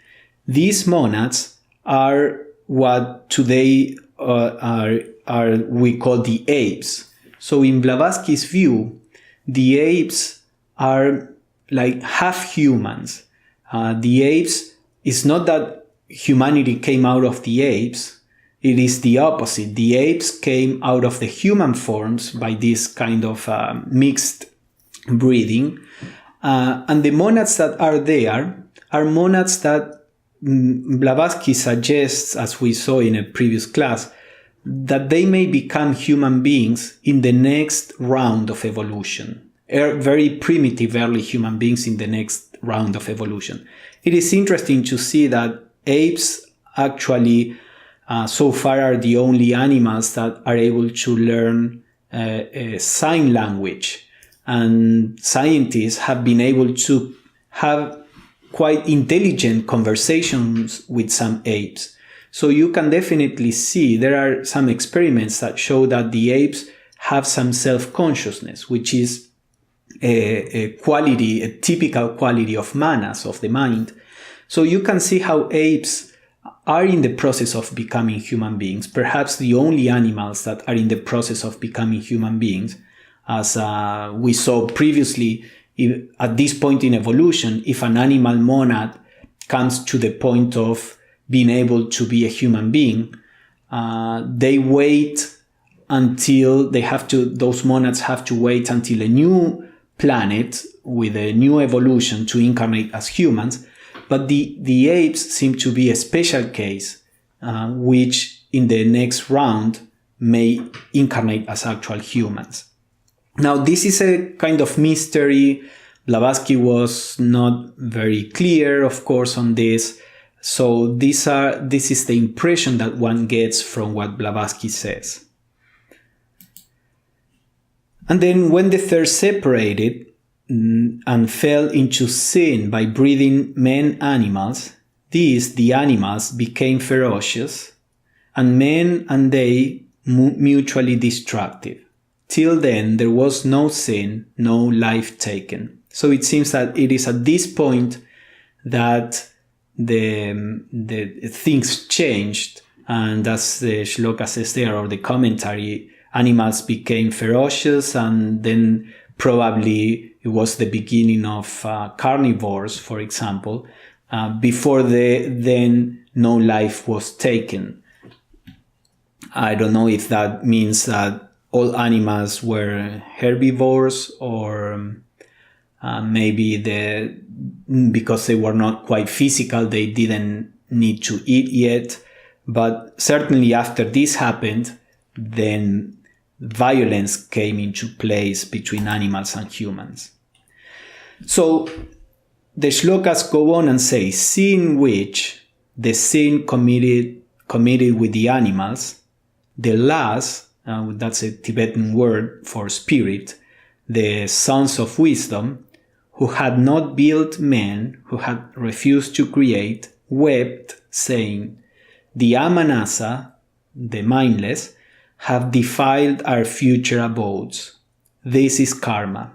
These monads are what today are we call the apes. So in Blavatsky's view, the apes are like half humans. The apes, it's not that humanity came out of the apes, it is the opposite. The apes came out of the human forms by this kind of mixed breeding. And the monads that are there are monads that Blavatsky suggests, as we saw in a previous class, that they may become human beings in the next round of evolution. Very primitive early human beings in the next round of evolution. It is interesting to see that apes actually so far are the only animals that are able to learn sign language. And scientists have been able to have quite intelligent conversations with some apes. So you can definitely see there are some experiments that show that the apes have some self-consciousness, which is a typical quality of manas, of the mind. So you can see how apes are in the process of becoming human beings, perhaps the only animals that are in the process of becoming human beings. As we saw previously, at this point in evolution, if an animal monad comes to the point of being able to be a human being, they wait until those monads have to wait until a new planet with a new evolution to incarnate as humans. But the apes seem to be a special case, which in the next round may incarnate as actual humans. Now, this is a kind of mystery. Blavatsky was not very clear, of course, on this. So this is the impression that one gets from what Blavatsky says. And then when the third separated and fell into sin by breeding men animals, the animals became ferocious, and men and they mutually destructive. Till then, there was no sin, no life taken. So it seems that it is at this point that the things changed, and as the shloka says there, or the commentary, animals became ferocious, and then probably it was the beginning of carnivores, for example. Before then, no life was taken. I don't know if that means that all animals were herbivores, or maybe because they were not quite physical, they didn't need to eat yet. But certainly after this happened, then violence came into place between animals and humans. So the shlokas go on and say, seeing which the sin committed with the animals, the last, that's a Tibetan word for spirit, the sons of wisdom, who had not built men, who had refused to create, wept, saying, the Amanasa, the mindless, have defiled our future abodes. This is karma.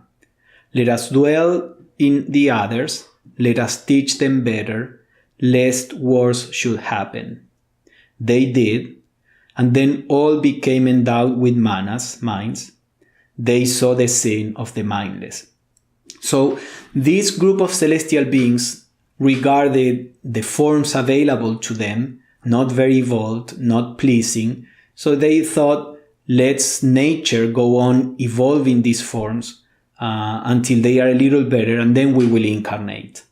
Let us dwell in the others, let us teach them better, lest worse should happen. They did, and then all became endowed with minds. They saw the sin of the mindless. So this group of celestial beings regarded the forms available to them, not very evolved, not pleasing. So they thought, let's nature go on evolving these forms until they are a little better, and then we will incarnate.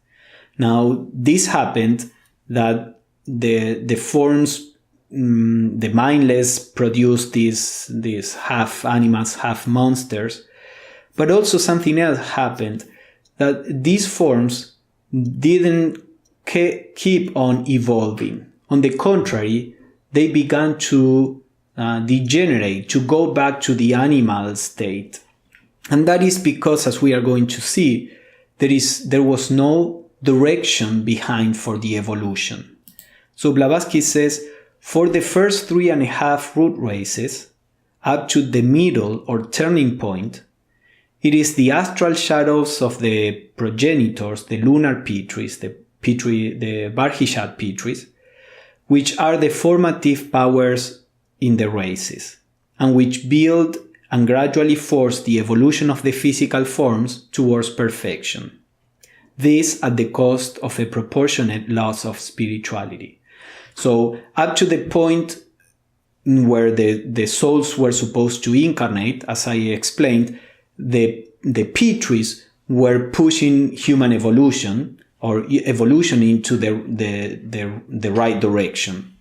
Now, this happened that the forms, the mindless, produced these half animals, half monsters. But also something else happened, that these forms didn't keep on evolving. On the contrary, they began to degenerate, to go back to the animal state. And that is because, as we are going to see, there was no direction behind for the evolution. So Blavatsky says, for the first 3.5 root races, up to the middle or turning point, it is the astral shadows of the progenitors, the lunar pitris, the Barhishat pitris, which are the formative powers in the races, and which build and gradually force the evolution of the physical forms towards perfection. This at the cost of a proportionate loss of spirituality. So up to the point where the souls were supposed to incarnate, as I explained, the pitris were pushing human evolution or evolution into the right direction.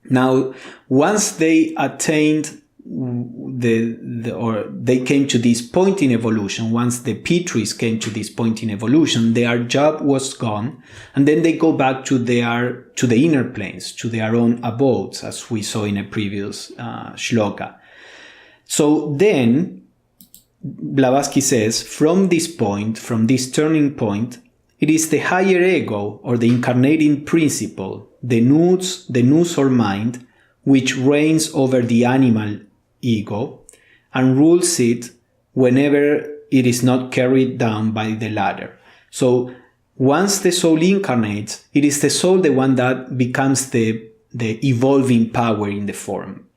Now, once they attained or they came to this point in evolution, once the pitris came to this point in evolution, their job was gone, and then they go back to the inner planes, to their own abodes, as we saw in a previous shloka. So then, Blavatsky says, from this point, from this turning point, it is the higher ego, or the incarnating principle, the nous or mind, which reigns over the animal ego and rules it whenever it is not carried down by the latter. So once the soul incarnates, it is the soul the one that becomes the evolving power in the form.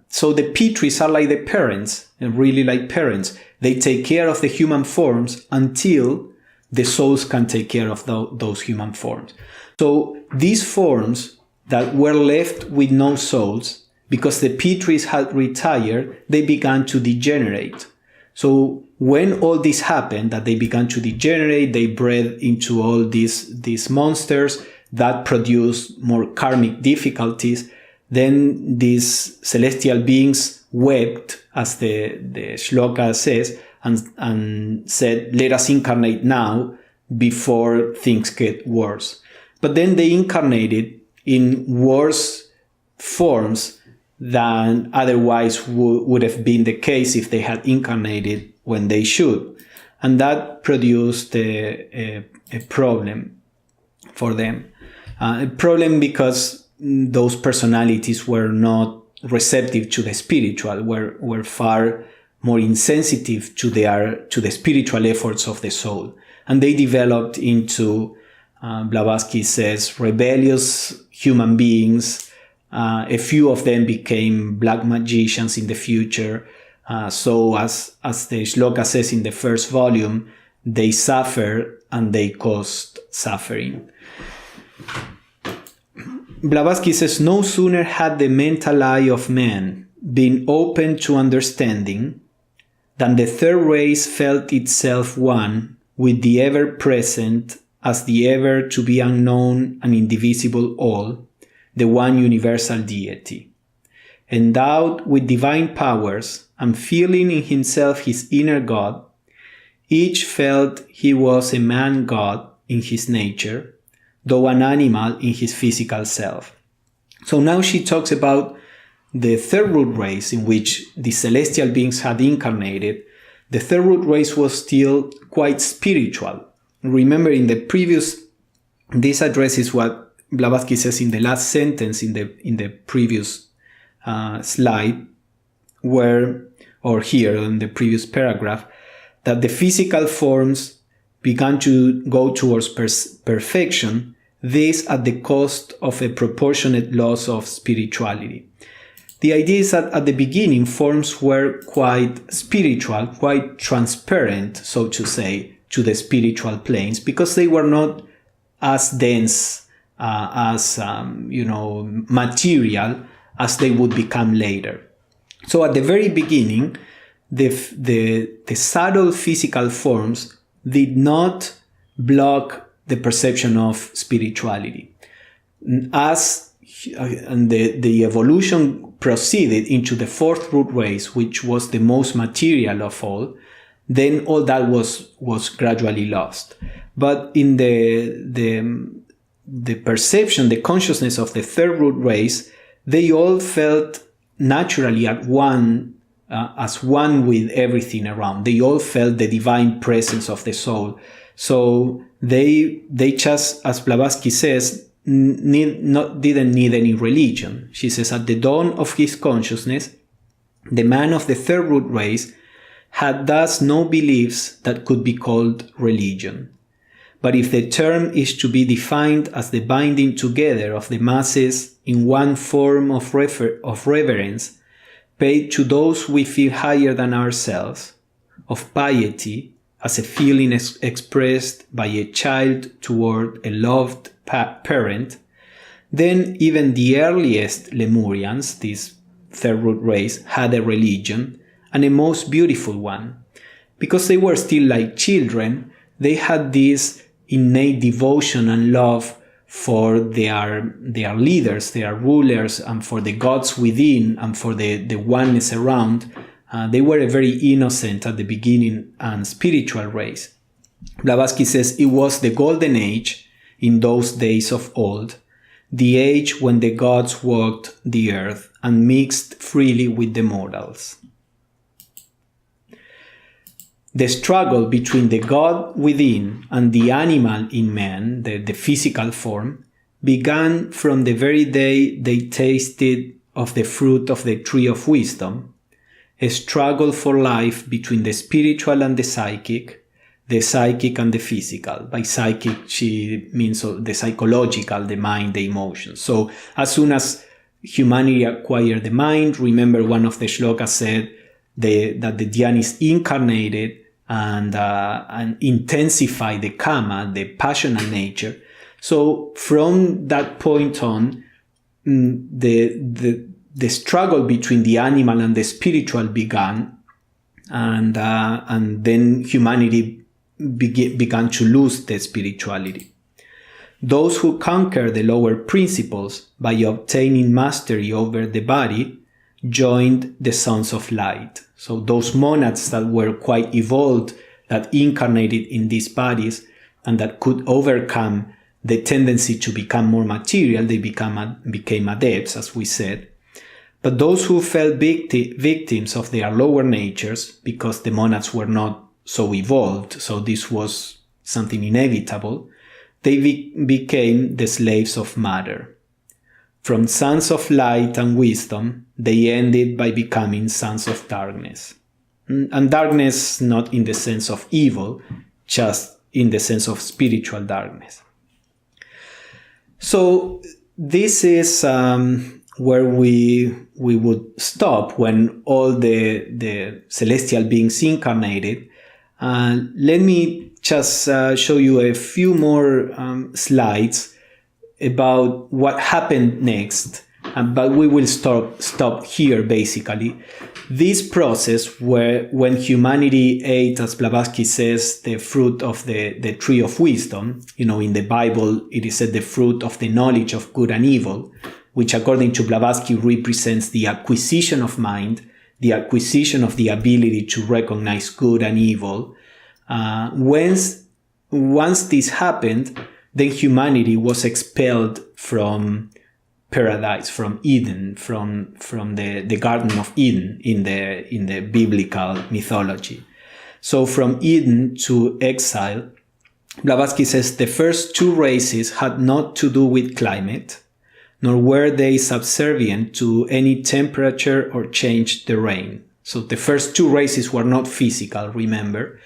So the pitris are like the parents, and really like parents. They take care of the human forms until the souls can take care of those human forms. So these forms that were left with no souls, because the pitris had retired, they began to degenerate. So when all this happened, that they began to degenerate, they bred into all these monsters that produced more karmic difficulties. Then these celestial beings wept, as the shloka says, and said, let us incarnate now before things get worse. But then they incarnated in worse forms than otherwise would have been the case if they had incarnated when they should. And that produced a problem for them. A problem because those personalities were not receptive to the spiritual, were far more insensitive to the spiritual efforts of the soul. And they developed into, Blavatsky says, rebellious human beings. A few of them became black magicians in the future. So as the shloka says in the first volume, they suffer and they caused suffering. Blavatsky says, no sooner had the mental eye of man been opened to understanding than the third race felt itself one with the ever-present as the ever-to-be unknown and indivisible all, the one universal deity. Endowed with divine powers and feeling in himself his inner God, each felt he was a man-god in his nature, though an animal in his physical self. So now she talks about the third root race in which the celestial beings had incarnated. The third root race was still quite spiritual. Remember in the previous, this addresses what Blavatsky says in the last sentence in the previous slide, or here in the previous paragraph, that the physical forms began to go towards perfection, this at the cost of a proportionate loss of spirituality. The idea is that at the beginning, forms were quite spiritual, quite transparent, so to say, to the spiritual planes, because they were not as dense material as they would become later. So at the very beginning, the subtle physical forms did not block the perception of spirituality. As the evolution proceeded into the fourth root race, which was the most material of all, then all that was gradually lost. But in the perception, the consciousness of the third root race, they all felt naturally at one, as one with everything around. They all felt the divine presence of the soul. So they just, as Blavatsky says, didn't need any religion. She says, at the dawn of his consciousness, the man of the third root race had thus no beliefs that could be called religion. But if the term is to be defined as the binding together of the masses in one form of reverence paid to those we feel higher than ourselves, of piety as a feeling expressed by a child toward a loved parent, then even the earliest Lemurians, this third root race, had a religion, and a most beautiful one. Because they were still like children, they had this innate devotion and love for their leaders, their rulers, and for the gods within, and for the oneness around. They were a very innocent at the beginning and spiritual race. Blavatsky says it was the golden age in those days of old, the age when the gods walked the earth and mixed freely with the mortals. The struggle between the God within and the animal in man, the physical form, began from the very day they tasted of the fruit of the tree of wisdom, a struggle for life between the spiritual and the psychic and the physical. By psychic, she means the psychological, the mind, the emotions. So as soon as humanity acquired the mind, remember one of the shlokas said that the Dhyan is incarnated and intensify the kama, the passionate nature. So from that point on, the struggle between the animal and the spiritual began, and then humanity began to lose the spirituality. Those who conquer the lower principles by obtaining mastery over the body joined the sons of light. So those monads that were quite evolved, that incarnated in these bodies, and that could overcome the tendency to become more material, they became adepts, as we said. But those who fell victims of their lower natures, because the monads were not so evolved, so this was something inevitable, they became the slaves of matter. From sons of light and wisdom, they ended by becoming sons of darkness. And darkness not in the sense of evil, just in the sense of spiritual darkness. So this is where we would stop when all the celestial beings incarnated. Let me just show you a few more slides about what happened next, but we will stop here basically. This process when humanity ate, as Blavatsky says, the fruit of the tree of wisdom, in the Bible it is said the fruit of the knowledge of good and evil, which according to Blavatsky represents the acquisition of mind, the acquisition of the ability to recognize good and evil. Once this happened, then humanity was expelled from paradise, from Eden, from the Garden of Eden in the biblical mythology. So from Eden to exile, Blavatsky says the first two races had not to do with climate, nor were they subservient to any temperature or change the rain. So the first two races were not physical, remember.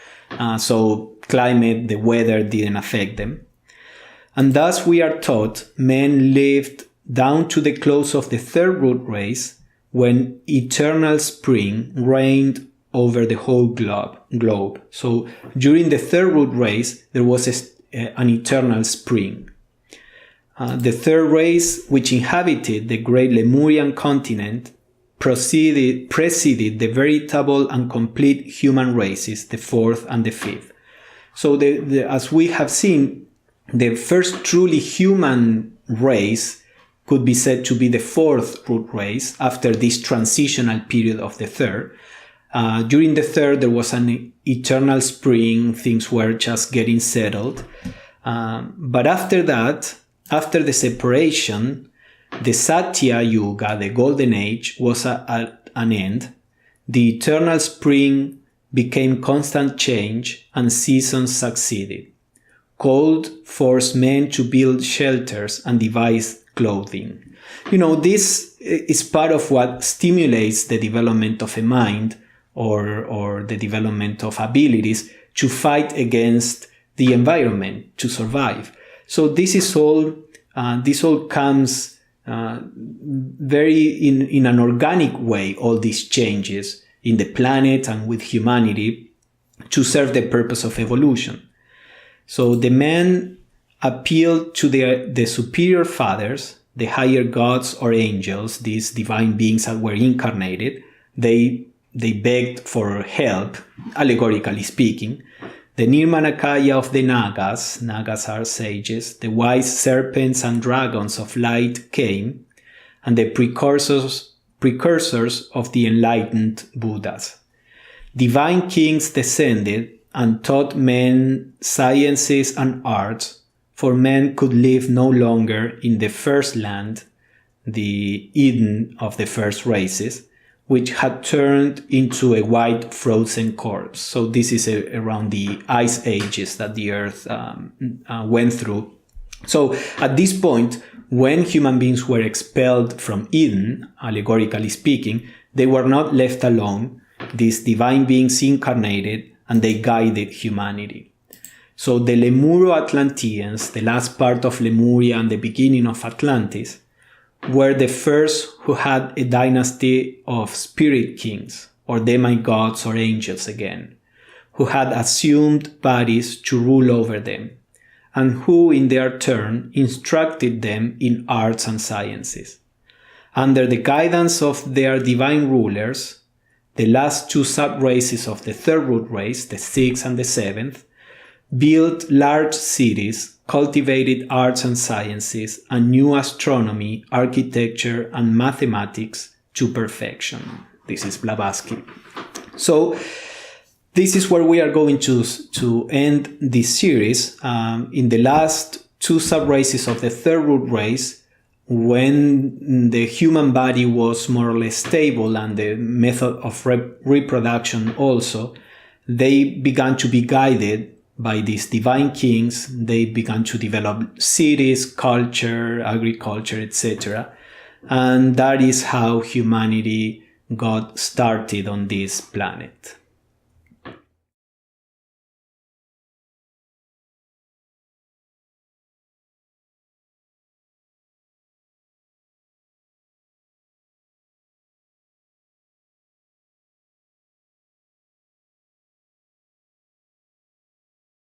So climate, the weather didn't affect them. And thus we are taught men lived down to the close of the third root race, when eternal spring reigned over the whole globe. So during the third root race, there was an eternal spring. The third race, which inhabited the great Lemurian continent, preceded the veritable and complete human races, the fourth and the fifth. So as we have seen, the first truly human race could be said to be the fourth root race after this transitional period of the third. During the third, there was an eternal spring, things were just getting settled. But after that, after the separation, the Satya Yuga, the golden age, was at an end. The eternal spring became constant change and seasons succeeded. Cold forced men to build shelters and devise clothing. This is part of what stimulates the development of a mind or the development of abilities to fight against the environment to survive. So this all comes very in an organic way, all these changes in the planet and with humanity to serve the purpose of evolution. So the men appealed to the superior fathers, the higher gods or angels, these divine beings that were incarnated. They begged for help, allegorically speaking. The Nirmanakaya of the Nagas are sages, the wise serpents and dragons of light came, and the precursors of the enlightened Buddhas. Divine kings descended and taught men sciences and arts, for men could live no longer in the first land, the Eden of the first races, which had turned into a white frozen corpse. So this is around the ice ages that the earth went through. So at this point, when human beings were expelled from Eden, allegorically speaking, they were not left alone. These divine beings incarnated and they guided humanity. So the Lemuro-Atlanteans, the last part of Lemuria and the beginning of Atlantis, were the first who had a dynasty of spirit kings, or demigods or angels again, who had assumed bodies to rule over them, and who in their turn instructed them in arts and sciences. Under the guidance of their divine rulers, the last two sub-races of the third root race, the sixth and the seventh, built large cities, cultivated arts and sciences, and knew astronomy, architecture, and mathematics to perfection. This is Blavatsky. So this is where we are going to end this series. In the last two sub-races of the third root race, when the human body was more or less stable and the method of reproduction also, they began to be guided by these divine kings. They began to develop cities, culture, agriculture, etc. And that is how humanity got started on this planet.